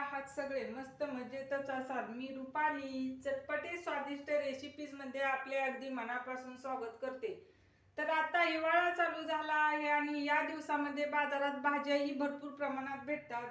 आहात सगळे? मस्त मजेतच असाल. मी रुपाली चटपटे स्वादिष्ट रेसिपीज मध्ये आपले अगदी मनापासून स्वागत करते. तर आता हिवाळा चालू झाला आहे आणि या दिवसामध्ये बाजारात भाज्याही भरपूर प्रमाणात भेटतात.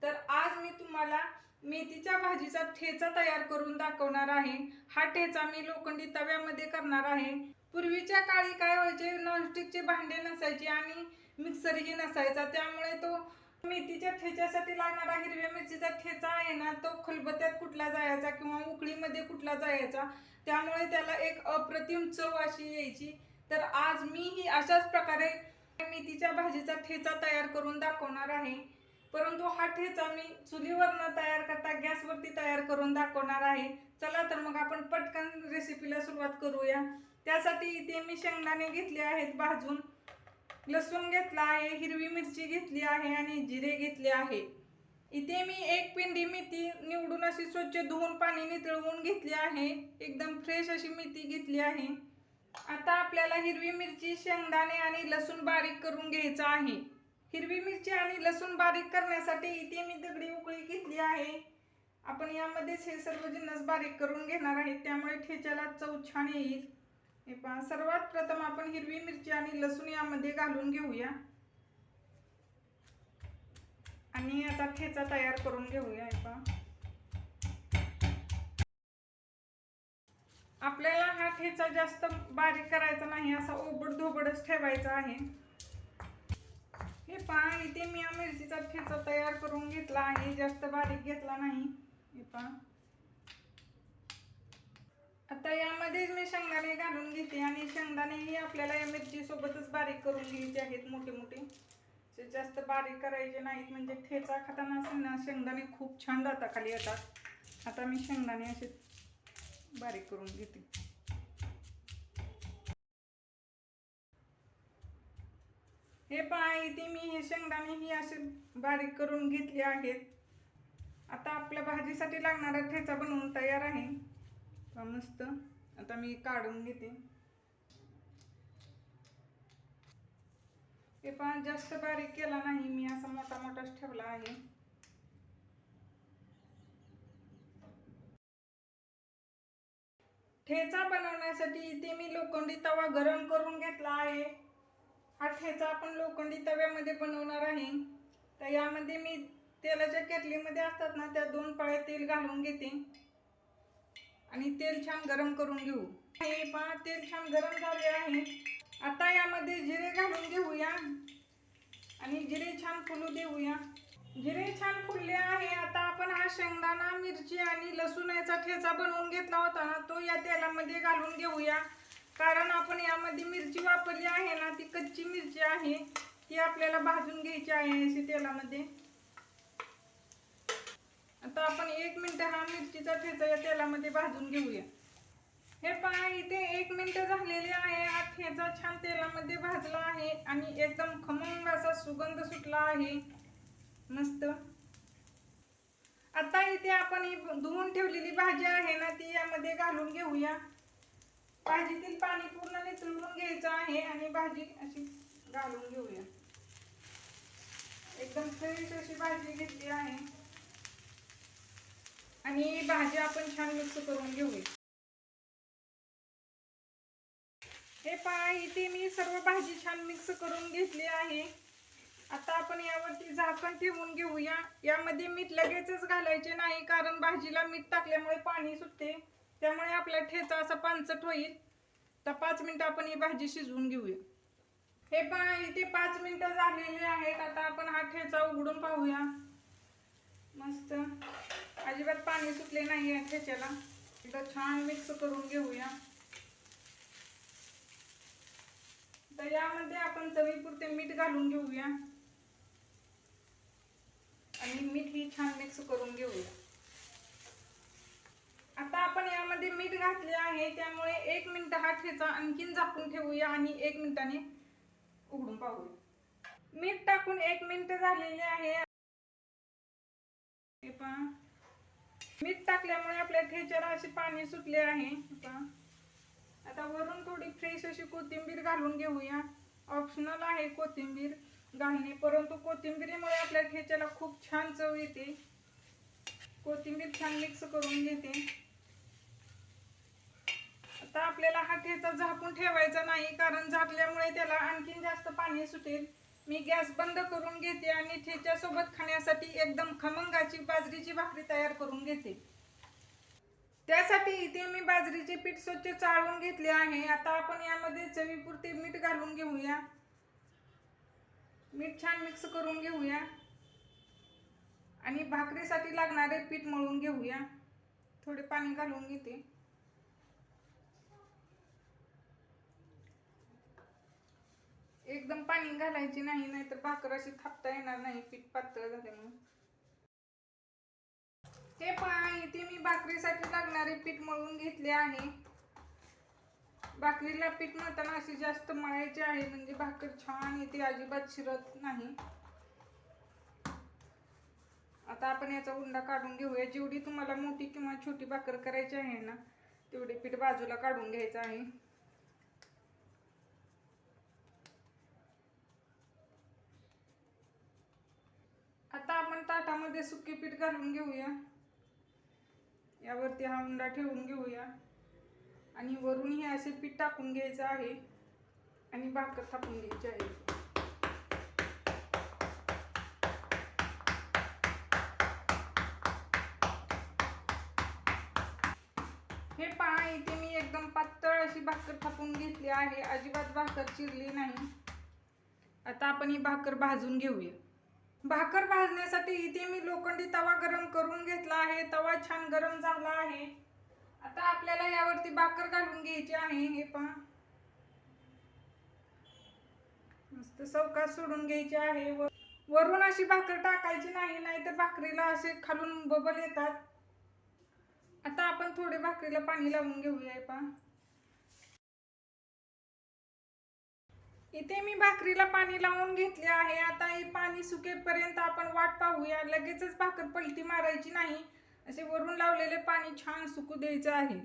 तर आज मी तुम्हाला मेथीच्या भाजीचा ठेचा तयार करून दाखवणार आहे. हा ठेचा मी लोखंडी तव्यामध्ये करणार आहे. पूर्वीच्या काळी काय व्हायचे, नॉनस्टिकचे भांडे नसायचे आणि मिक्सरही नसायचा, त्यामुळे तो मेथीच्या ठेच्यासाठी लागणारा हिरव्या मिरचीचा ठेचा आहे ना, तो खलबत्त्यात कुटला जायचा किंवा उकळीमध्ये कुटला जायचा, त्यामुळे त्याला एक अप्रतिम चव अशी यायची. तर आज मी ही अशाच प्रकारे मेथीच्या भाजीचा ठेचा तयार करून दाखवणार आहे. परंतु हा ठेचा मी चुलीवर न तयार करता गॅसवरती तयार करून दाखवणार आहे. चला तर मग आपण पटकन रेसिपीला सुरुवात करूया. त्यासाठी इथे मी शेंगदाणे घेतले आहेत भाजून, लसूण घेतला आहे, हिरवी मिरची घेतली आहे आणि जिरे घेतले आहे. इथे मी एक पिंडी मेथी निवडून अशी स्वच्छ धुवून पाणी नितळवून घेतली आहे. एकदम फ्रेश अशी मेथी घेतली आहे. आता आपल्याला हिरवी मिरची, शेंगदाणे आणि लसूण बारीक करून घ्यायचं आहे. हिरवी मिरची आणि लसूण बारीक करण्यासाठी इथे मी दगडी उकळी घेतली आहे. आपण यामध्येच हे सर्व जिन्नस बारीक करून घेणार आहे, त्यामुळे ठेच्याला चव छान येईल. हे पहा, सर्वात प्रथम आपण हिरवी मिरची आणि लसूण यामध्ये घालून घेऊया आणि आता ठेचा तयार करून घेऊया. हे पहा, आपल्याला हा ठेचा जास्त बारीक करायचा नाही, असा ओबड धोबडच ठेवायचा आहे. हे पहा, इथे मी या मिरचीचा ठेचा तयार करून घेतला आहे, जास्त बारीक घेतला नाही. हे पहा, आता यामध्ये मी शेंगदाणे घालून घेते आणि शेंगदाणेही आपल्याला या मिरची सोबतच बारीक करून घ्यायचे आहेत. मोठे मोठे जास्त बारीक करायचे नाहीत, म्हणजे ठेचा खाताना ना शेंगदाणे खूप छान दाताखाली येतात. आता मी शेंगदाणे असे बारीक करून घेते. हे पहा, इथे मी हे शेंगदाणेही असे बारीक करून घेतले आहेत. आता आपल्या भाजीसाठी लागणारा ठेचा बनवून तयार आहे. मस्त, आता मी काढून घेते. हे पण जास्त बारीक केला नाही मी, असा मोठा मोठाच ठेवला आहे. ठेचा बनवण्यासाठी इथे मी लोखंडी तवा गरम करून घेतला आहे. हा ठेचा आपण लोखंडी तव्यामध्ये बनवणार आहे. तर यामध्ये मी तेलाच्या केटलीमध्ये असतात ना, त्या 2 पळ्या तेल घालून घेते आणि तेल छान गरम करून घेऊ. हे पहा, तेल छान गरम झाले आहे. आता यामध्ये जिरे घालून घेऊया आणि जिरे छान फुलू देऊया. जिरे छान फुलले आहे. आता आपण हा शेंगदाणा, मिरची आणि लसूण याचा ठेचा बनवून घेतला होता ना, तो या तेलामध्ये घालून घेऊया. कारण आपण यामध्ये मिरची वापरली आहे ना, ती कच्ची मिरची आहे, ती आपल्याला भाजून घ्यायची आहे अशी तेलामध्ये. आता आपण 1 मिनिट हा मिरचीचा ठेचा या तेलामध्ये भाजून घेऊया. हे पहा, इथे 1 मिनिट झालेले आहे. हा ठेचा छान तेलामध्ये भाजला आहे आणि एकदम खमंग असा सुगंध सुटला आहे. मस्त. आता इथे आपण ही धुवून ठेवलेली भाजी आहे ना, ती यामध्ये घालून घेऊया. भाजीतील पाणी पूर्ण निथळून घ्यायचं आहे आणि भाजी अशी घालून घेऊया. एकदम फ्रेश अशी भाजी घेतली आहे आणि ही भाजी आपण छान मिक्स करून घेऊया. हे पहा, इथे मी सर्व भाजी छान मिक्स करून घेतली आहे. आता आपण यावरती झाकण ठेवून घेऊया. यामध्ये मीठ लगेचच घालायचे नाही, कारण भाजीला मीठ टाकल्यामुळे पाणी सुटते, त्यामुळे आपला ठेचा असा पांचट होईल. तर 5 मिनिटं आपण ही भाजी शिजवून घेऊया. हे पहा, इथे 5 मिनिटं झालेली आहेत. आता आपण हा ठेचा उघडून पाहूया. मस्त, अजिबात पाणी सुटले नाही या ठेच्याला. एकदा छान मिक्स करून घेऊया. तर यामध्ये आपण चवीपुरते मीठ घालून घेऊया आणि मीठ ही छान मिक्स करून घेऊया. आता आपण यामध्ये मीठ घातले आहे, त्यामुळे 1 मिनिट हा ठेचा आणखीन झाकून ठेवूया आणि 1 मिनिटाने उघडून पाहूया. मीठ टाकून 1 मिनिट झालेले आहे. हे पहा, मीठ टाकल्यामुळे आपल्या ठेच्याला असे पाणी सुटले आहे. आता वरून थोडी फ्रेश अशी कोथिंबीर घालून घेऊया. ऑप्शनल आहे कोथिंबीर घालणे, परंतु कोथिंबीरीमुळे आपल्या ठेच्याला खूप छान चव येते. कोथिंबीर छान मिक्स करून घेते। आता आपल्याला हा ठेचा झाकून ठेवायचा नाही, कारण झाकल्यामुळे त्याला आणखीन जास्त पाणी सुटेल। मी गॅस बंद करून घेते आणि ठेच्यासोबत खाण्यासाठी एकदम खमंग अशी बाजरीची भाकरी तयार करून घेते। त्यासाठी इथे मी बाजरीचे पीठ स्वच्छ चाळून घेतले आहे। आता आपण यामध्ये चवीपुरते मीठ घालून घेऊया। मीठ छान मिक्स करून घेऊया आणि भाकरीसाठी लागणारे पीठ मळून घेऊया। थोडे पाणी घालून घेते। एकदम पाणी घालायचे नाही, नाहीतर भाकर अशी थापता येणार नाही, पीठ पातळ झाल्यामुळे। हे पहा, इथे मी भाकरीसाठी लागणारे पीठ मळून घेतले आहे। भाकरीला पीठ मळताना अशी जास्त मळायचे आहे, म्हणजे भाकर छान येते, अजिबात शिरत नाही। आता आपण याचा उंडा काढून घेऊया। जेवढी तुम्हाला मोठी किंवा छोटी भाकर करायची आहे ना, तेवढे पीठ बाजूला काढून घ्यायचं आहे। आता आपण ताटामध्ये सुके पीठ घालून घेऊया। यावरती हा उंडा ठेवून घेऊया आणि वरून हे असे पीठ टाकून घ्यायचं आहे आणि भाकर थापून घ्यायची आहे। हे पहा, इथे मी एकदम पातळ अशी भाकर थापून घेतली आहे, अजिबात भाकर चिरली नाही। आता आपण ही भाकर भाजून घेऊया। भाकर भाजण्यासाठी इथे मी लोखंडी तवा गरम करून घेतला आहे। तवा छान गरम झाला आहे। आता आपल्याला यावरती भाकर घालून घ्यायची आहे। हे पहा, मस्त सावकाश सोडून घ्यायची आहे। वरून अशी भाकर टाकायची नाही, नाहीतर भाकरीला असे खालून बबल येतात। आता आपण थोडे भाकरीला पाणी लावून घेऊया। पहा, इथे मी भाकरीला पाणी लावून घेतले आहे। आता हे पाणी सुकेपर्यंत आपण वाट पाहूया। लगेचच भाकर पलटी मारायची नाही, असे वरून लावलेले पाणी छान सुकू द्यायचं आहे।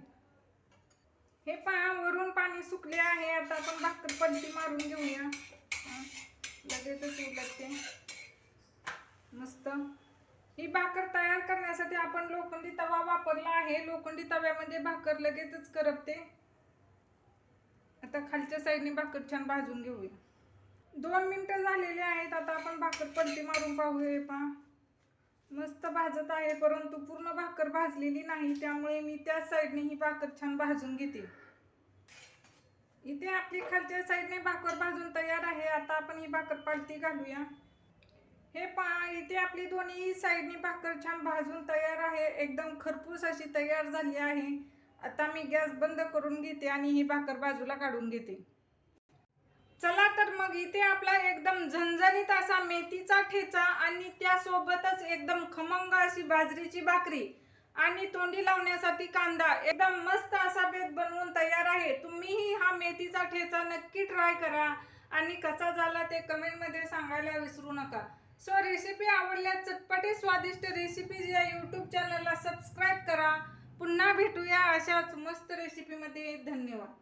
हे पहा, वरून पाणी सुकले आहे। आता आपण भाकर पलटी मारून घेऊया। लगेचच उलटते। मस्त ही भाकर तयार करण्यासाठी आपण लोखंडी तवा वापरला आहे। लोखंडी तव्यामध्ये भाकर लगेचच करपते। आता खालच्या साईडने भाकर छान भाजून घेऊया। 2 मिनिटं झालेले आहेत। आता आपण भाकर पलटी मारून पाहूया। पहा, मस्त भाजत आहे, परंतु पूर्ण भाकर भाजलेली नाही, त्यामुळे मी त्या साईडने ही भाकर छान भाजून घेते। इथे आपली खालच्या साईडने भाकर भाजून तयार आहे। आता आपण ही भाकर पलटी घालूया। हे पहा, इथे आपली दोन्ही साईडने भाकर छान भाजून तयार आहे, एकदम खरपूस अशी तयार झाली आहे। आता मी गॅस बंद करून घेते आणि ही भाकर बाजूला काढून घेते। चला तर मग इथे आपला एकदम झणझणीत असा मेथीचा ठेचा आणि त्यासोबतच एकदम खमंग अशी बाजरीची भाकरी आणि तोंडी लावण्यासाठी कांदा, एकदम मस्त असा बेत बनवून तयार आहे। तुम्हीही हा मेथीचा ठेचा नक्की ट्राय करा आणि कसा झाला ते कमेंटमध्ये सांगायला विसरू नका। सो रेसिपी आवडल्यास चटपटे स्वादिष्ट रेसिपीज या यूट्यूब चॅनलला सबस्क्राईब करा। पुन्हा भेटूया अशाच मस्त रेसिपीमध्ये। धन्यवाद।